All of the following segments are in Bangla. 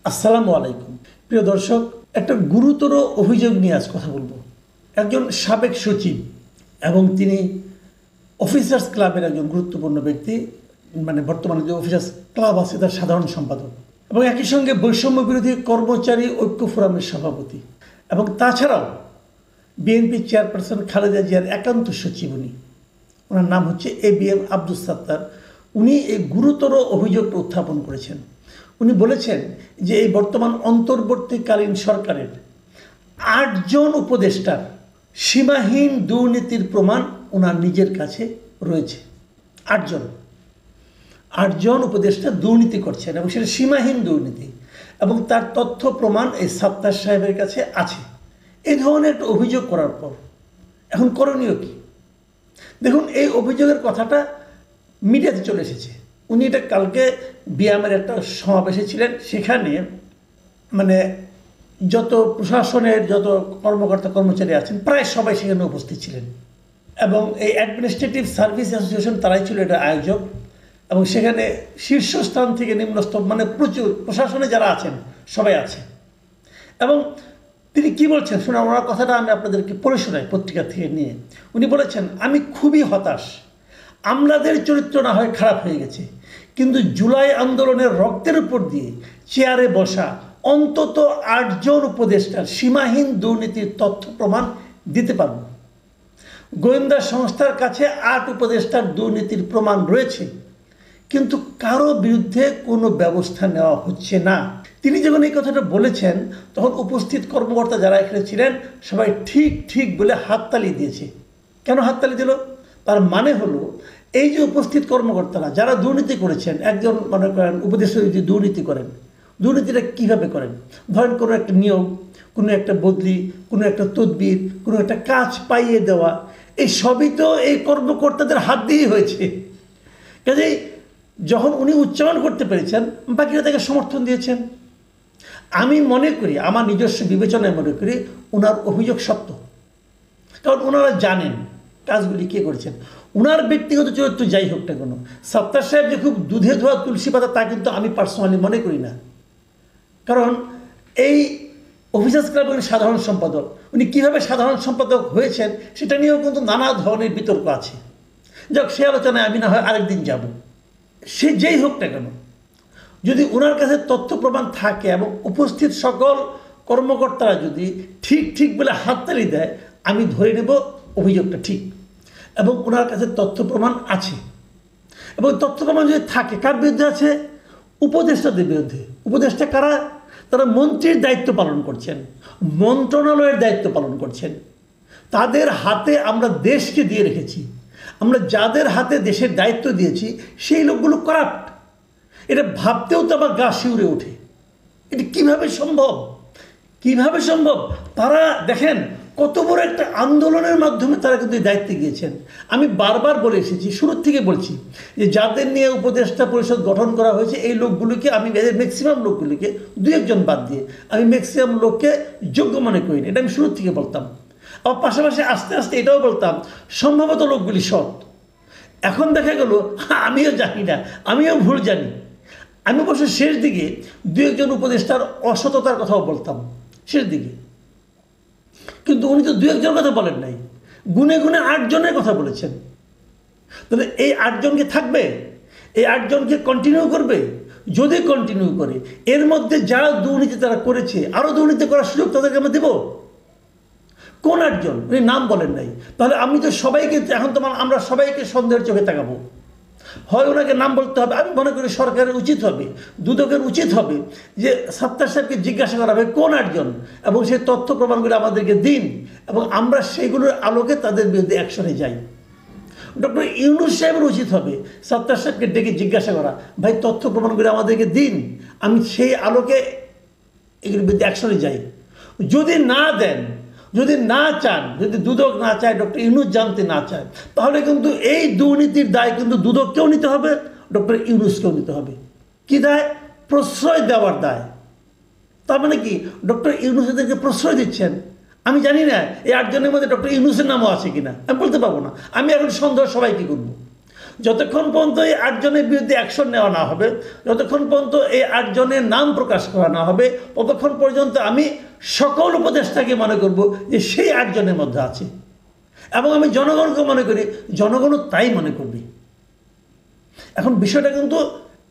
আসসালামু আলাইকুম প্রিয় দর্শক, একটা গুরুতর অভিযোগ নিয়ে আজ কথা বলবো। একজন সাবেক সচিব এবং তিনি অফিসার্স ক্লাবের একজন গুরুত্বপূর্ণ ব্যক্তি, মানে বর্তমানে যে অফিসার্স ক্লাব আছে তার সাধারণ সম্পাদক, এবং একই সঙ্গে বৈষম্য বিরোধী কর্মচারী ঐক্য ফোরামের সভাপতি, এবং তাছাড়াও বিএনপি চেয়ারপারসন খালেদা জিয়ার একান্ত সচিব। ওনার নাম হচ্ছে ABM আব্দুস সাত্তার। উনি এই গুরুতর অভিযোগটা উত্থাপন করেছেন। উনি বলেছেন যে এই বর্তমান অন্তর্বর্তীকালীন সরকারের 8 জন উপদেষ্টার সীমাহীন দুর্নীতির প্রমাণ ওনার নিজের কাছে রয়েছে। 8 জন উপদেষ্টা দুর্নীতি করছেন এবং সেটা সীমাহীন দুর্নীতি, এবং তার তথ্য প্রমাণ এই সাত্তার সাহেবের কাছে আছে। এই ধরনের একটা অভিযোগ করার পর এখন করণীয় কি? দেখুন, এই অভিযোগের কথাটা মিডিয়াতে চলে এসেছে। উনি এটা কালকে বিয়ামের একটা সমাবেশে ছিলেন, সেখানে মানে যত প্রশাসনের যত কর্মকর্তা কর্মচারী আছেন প্রায় সবাই সেখানে উপস্থিত ছিলেন, এবং এই অ্যাডমিনিস্ট্রেটিভ সার্ভিস অ্যাসোসিয়েশন তারাই ছিল এটা আয়োজক, এবং সেখানে শীর্ষস্থান থেকে নিম্নস্তর মানে প্রচুর প্রশাসনে যারা আছেন সবাই আছে। এবং তিনি কি বলছেন শুনে, ওনার কথাটা আমি আপনাদেরকে পড়ে শোনাই পত্রিকা থেকে নিয়ে। উনি বলেছেন, আমি খুবই হতাশ। আমলাদের চরিত্র না হয় খারাপ হয়ে গেছে, কিন্তু জুলাই আন্দোলনের রক্তের উপর দিয়ে চেয়ারে বসা অন্তত 8 জন উপদেষ্টার সীমাহীন দুর্নীতির তথ্য প্রমাণ দিতে পারব। গোয়েন্দা সংস্থার কাছে 8 উপদেষ্টার দুর্নীতির প্রমাণ রয়েছে, কিন্তু কারো বিরুদ্ধে কোনো ব্যবস্থা নেওয়া হচ্ছে না। তিনি যখন এই কথাটা বলেছেন তখন উপস্থিত কর্মকর্তা যারা এখানে ছিলেন সবাই ঠিক ঠিক বলে হাততালি দিয়েছে। কেন হাততালি দিল? তার মানে হলো, এই যে উপস্থিত কর্মকর্তারা যারা দুর্নীতি করেছেন, একজন মনে করেন উপদেষ্টা যদি দুর্নীতি করেন, দুর্নীতিটা কীভাবে করেন? ধরেন কোনো একটা নিয়োগ, কোনো একটা বদলি, কোনো একটা তদবির, কোনো একটা কাজ পাইয়ে দেওয়া, এই সবই তো এই কর্মকর্তাদের হাত দিয়েই হয়েছে। কাজেই যখন উনি উচ্চারণ করতে পেরেছেন, বাকিরা তাকে সমর্থন দিয়েছেন। আমি মনে করি, আমার নিজস্ব বিবেচনায় মনে করি ওনার অভিযোগ সত্য, কারণ ওনারা জানেন কাজগুলি কে করেছেন। ওনার ব্যক্তিগত চরিত্র যাই হোক না কেন, সাত্তার সাহেব যে খুব দুধে ধোয়া তুলসী পাতা তা কিন্তু আমি পার্সোনালি মনে করি না। কারণ এই অফিসার্স ক্লাবের সাধারণ সম্পাদক, উনি কীভাবে সাধারণ সম্পাদক হয়েছেন সেটা নিয়েও কিন্তু নানা ধরনের বিতর্ক আছে। যাক, সে আলোচনায় আমি না হয় আরেকদিন যাব। সে যেই হোক না কেন, যদি ওনার কাছে তথ্য প্রমাণ থাকে এবং উপস্থিত সকল কর্মকর্তারা যদি ঠিক ঠিক বলে হাততালি দেয়, আমি ধরে নেব অভিযোগটা ঠিক এবং ওনার কাছে তথ্য প্রমাণ আছে। এবং তথ্য প্রমাণ যদি থাকে, কার বিরুদ্ধে আছে? উপদেষ্টাদের বিরুদ্ধে। উপদেষ্টা কারা? তারা মন্ত্রীর দায়িত্ব পালন করছেন, মন্ত্রণালয়ের দায়িত্ব পালন করছেন। তাদের হাতে আমরা দেশকে দিয়ে রেখেছি। আমরা যাদের হাতে দেশের দায়িত্ব দিয়েছি সেই লোকগুলো কারাপ্ট। এটা ভাবতেও তো আমার গা শিউরে ওঠে। এটা কিভাবে সম্ভব? কিভাবে সম্ভব? তারা দেখেন কত বড় একটা আন্দোলনের মাধ্যমে তারা কিন্তু দায়িত্বে গিয়েছেন। আমি বারবার বলে এসেছি, শুরুর থেকে বলছি যে যাদের নিয়ে উপদেষ্টা পরিষদ গঠন করা হয়েছে এই লোকগুলিকে, আমি ম্যাক্সিমাম লোকগুলিকে, 2-1 জন বাদ দিয়ে আমি ম্যাক্সিমাম লোককে যোগ্য মনে করি না। এটা আমি শুরুর থেকে বলতাম। আবার পাশাপাশি আস্তে আস্তে এটাও বলতাম সম্ভবত লোকগুলি সৎ। এখন দেখা গেল আমিও জানি না, আমিও ভুল জানি। আমি অবশ্য শেষ দিকে 2-1 জন উপদেষ্টার অসততার কথাও বলতাম শেষ দিকে, কিন্তু উনি তো 2-1 জনের কথা বলেন নাই, গুনে গুনে 8 জনের কথা বলেছেন। তাহলে এই 8 জনকে থাকবে? এই 8 জনকে কন্টিনিউ করবে? যদি কন্টিনিউ করে, এর মধ্যে যারা দুর্নীতি তারা করেছে, আরও দুর্নীতি করার সুযোগ তাদেরকে আমরা দেব? কোন 8 জন? উনি নাম বলেন নাই। তাহলে আমি তো সবাইকে, এখন তো আমরা সবাইকে সন্দেহের চোখে তাকাবো। হয় ওনাকে নাম বলতে হবে। আমি মনে করি সরকারের উচিত হবে, দুদকের উচিত হবে যে সাত্তার সাহেবকে জিজ্ঞাসা করা হবে কোন 8 জন, এবং সেই তথ্য প্রমাণগুলো আমাদেরকে দিন এবং আমরা সেইগুলোর আলোকে তাদের বিরুদ্ধে অ্যাকশনে যাই। ডক্টর ইউনূস সাহেবের উচিত হবে সাত্তার সাহেবকে ডেকে জিজ্ঞাসা করা, ভাই তথ্য প্রমাণগুলো আমাদেরকে দিন, আমি সেই আলোকে এগুলোর বিরুদ্ধে অ্যাকশনে যাই। যদি না দেন, যদি না চান, যদি দুদক না চায়, ডক্টর ইউনূস জানতে না চায়, তাহলে কিন্তু এই দুর্নীতির দায় কিন্তু দুদককেও নিতে হবে, ডক্টর ইউনূসকেও নিতে হবে। কি দায়? প্রশ্রয় দেওয়ার দায়। তার মানে কি ডক্টর ইউনূস এদেরকে প্রশ্রয় দিচ্ছেন? আমি জানি না এই 8 জনের মধ্যে ডক্টর ইউনূসের নামও আছে কিনা, আমি বলতে পারবো না। আমি এখন সন্দেহ সবাই কী করবো? যতক্ষণ পর্যন্ত এই 8 জনের বিরুদ্ধে অ্যাকশন নেওয়া না হবে, যতক্ষণ পর্যন্ত এই 8 জনের নাম প্রকাশ করা না হবে, ততক্ষণ পর্যন্ত আমি সকল উপদেষ্টাকে মনে করব যে সেই 8 জনের মধ্যে আছে। এবং আমি জনগণকে মনে করি, জনগণও তাই মনে করবে। এখন বিষয়টা কিন্তু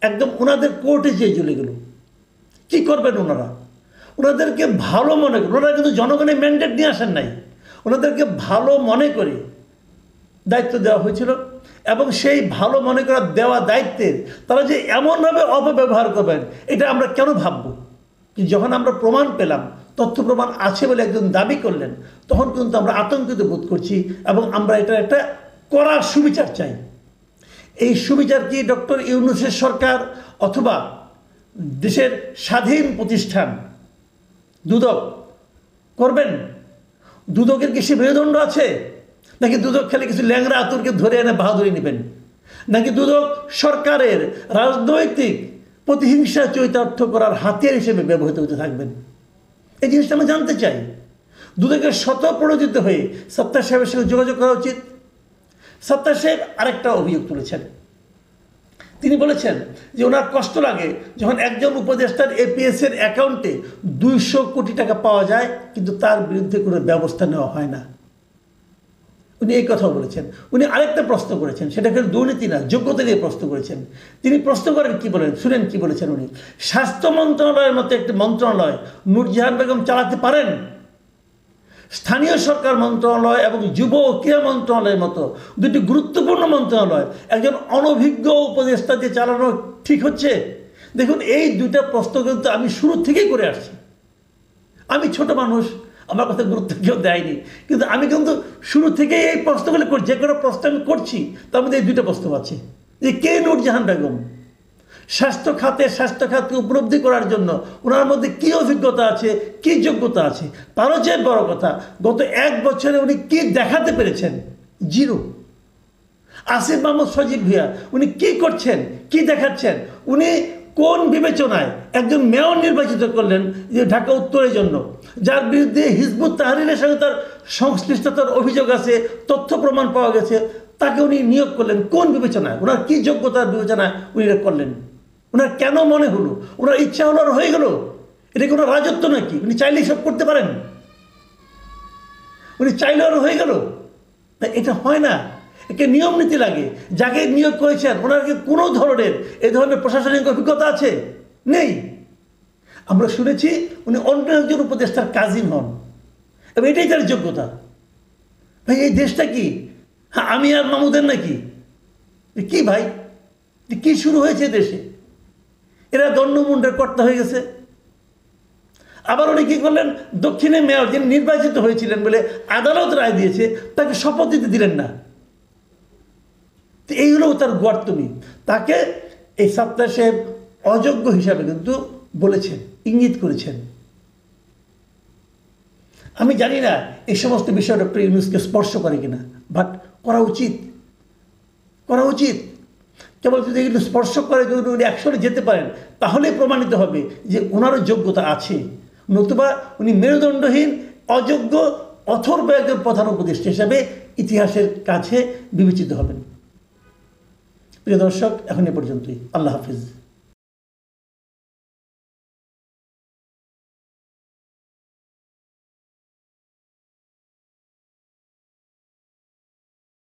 একদম ওনাদের কোর্টে যেয়ে চলে গেল। কি করবেন ওনারা? ওনাদেরকে ভালো মনে করে, ওনারা কিন্তু জনগণের ম্যান্ডেট নিয়ে আসেন নাই, ওনাদেরকে ভালো মনে করে দায়িত্ব দেওয়া হয়েছিল। এবং সেই ভালো মনে করা দেওয়া দায়িত্বের তারা যে এমনভাবে অপব্যবহার করবেন, এটা আমরা কেন ভাববো? যখন আমরা প্রমাণ পেলাম, তথ্য প্রমাণ আছে বলে একজন দাবি করলেন, তখন কিন্তু আমরা আতঙ্কিত বোধ করছি এবং আমরা এটা একটা কড়া সুবিচার চাই। এই সুবিচার কি ডক্টর ইউনূসের সরকার অথবা দেশের স্বাধীন প্রতিষ্ঠান দুদক করবেন? দুদকের কি সে মেরুদণ্ড আছে? নাকি দুদক খেলে কিছু ল্যাংরা আতুরকে ধরে এনে বাহাদুরি নেবেন? নাকি দুদক সরকারের রাজনৈতিক প্রতিহিংসা চরিতার্থ করার হাতিয়ার হিসেবে ব্যবহৃত হতে থাকবেন? এই জিনিসটা আমরা জানতে চাই। দুদকের স্বতঃপ্রণোদিত হয়ে সত্তার সাহেবের সঙ্গে যোগাযোগ করা উচিত। সত্তার সাহেব আরেকটা অভিযোগ তুলেছেন। তিনি বলেছেন যে ওনার কষ্ট লাগে যখন একজন উপদেষ্টার এপিএসের অ্যাকাউন্টে 200 কোটি টাকা পাওয়া যায়, কিন্তু তার বিরুদ্ধে কোনো ব্যবস্থা নেওয়া হয় না। উনি এই কথাও বলেছেন। উনি আরেকটা প্রশ্ন করেছেন, সেটা কিন্তু দুর্নীতি না, যোগ্যতা নিয়ে প্রশ্ন করেছেন। তিনি প্রশ্ন করেন, কি বলেন শুনেন কি বলেছেন উনি। স্বাস্থ্য মন্ত্রণালয়ের মতো একটি মন্ত্রণালয় নূরজাহান বেগম চালাতে পারেন? স্থানীয় সরকার মন্ত্রণালয় এবং যুব ও ক্রীড়া মন্ত্রণালয়ের মতো দুটি গুরুত্বপূর্ণ মন্ত্রণালয় একজন অনভিজ্ঞ উপদেষ্টা দিয়ে চালানো ঠিক হচ্ছে? দেখুন, এই দুইটা প্রশ্ন কিন্তু আমি শুরু থেকেই করে আসছি। আমি ছোট মানুষ, আমার কথা গুরুত্ব কেউ দেয়নি, কিন্তু আমি কিন্তু শুরু থেকেই এই প্রশ্নগুলো করছি। যে কোনো প্রশ্ন আমি করছি, তার মধ্যে এই দুইটা প্রশ্ন আছে যে কে নূরজাহান বেগম, স্বাস্থ্য খাতকে উপলব্ধি করার জন্য ওনার মধ্যে কি অভিজ্ঞতা আছে, কি যোগ্যতা আছে। তারও চেয়ে বড় কথা, গত 1 বছরে উনি কি দেখাতে পেরেছেন? জিরো। আসিফ মাহমুদ সজীব ভুঁইয়া উনি কি করছেন, কি দেখাচ্ছেন? উনি কোন বিবেচনায় একজন মেয়র নির্বাচিত করলেন যে ঢাকা উত্তরের জন্য, যার বিরুদ্ধে হিজবুত তাহরিরের সঙ্গে তার সংশ্লিষ্টতার অভিযোগ আছে, তথ্য প্রমাণ পাওয়া গেছে, তাকে উনি নিয়োগ করলেন কোন বিবেচনায়? ওনার কি যোগ্যতার বিবেচনায় উনি এটা করলেন? ওনার কেন মনে হলো? ওনার ইচ্ছা হলো আর হয়ে গেল? এটা কোনো রাজত্ব নাকি? উনি চাইলেই সব করতে পারেন? উনি চাইলে আর হয়ে গেল? এটা হয় না। একে নিয়ম নীতি লাগে। যাকে নিয়োগ করেছেন ওনার কি কোনো ধরনের এই ধরনের প্রশাসনিক অভিজ্ঞতা আছে? নেই। আমরা শুনেছি উনি অন্য একজন উপদেষ্টার কাজিন হন এবং এটাই তার যোগ্যতা। ভাই, এই দেশটা কি আমি আর মামুদের নাকি? কি ভাই, কি শুরু হয়েছে দেশে? এরা দণ্ডমুণ্ডের কর্তা হয়ে গেছে। আবার উনি কি করলেন, দক্ষিণে মেয়র যিনি নির্বাচিত হয়েছিলেন বলে আদালত রায় দিয়েছে, তাকে শপথ দিতে দিলেন না। তো এই হলো তার গর্তমি। তাকে এই সত্তার সাহেব অযোগ্য হিসাবে কিন্তু বলেছেন, ইঙ্গিত করেছেন। আমি জানি না এই সমস্ত বিষয় ডক্টর ইউনূসকে স্পর্শ করে কিনা, বাট করা উচিত, করা উচিত। কেবল যদি এগুলো স্পর্শ করে, যদি উনি অ্যাকশনে যেতে পারেন, তাহলে প্রমাণিত হবে যে ওনারও যোগ্যতা আছে। নতুবা উনি মেরুদণ্ডহীন, অযোগ্য, অথর্ব একজন প্রধান উপদেষ্টা হিসাবে ইতিহাসের কাছে বিবেচিত হবেন। প্রিয় দর্শক, এখন এ পর্যন্তই। আল্লাহ হাফিজ।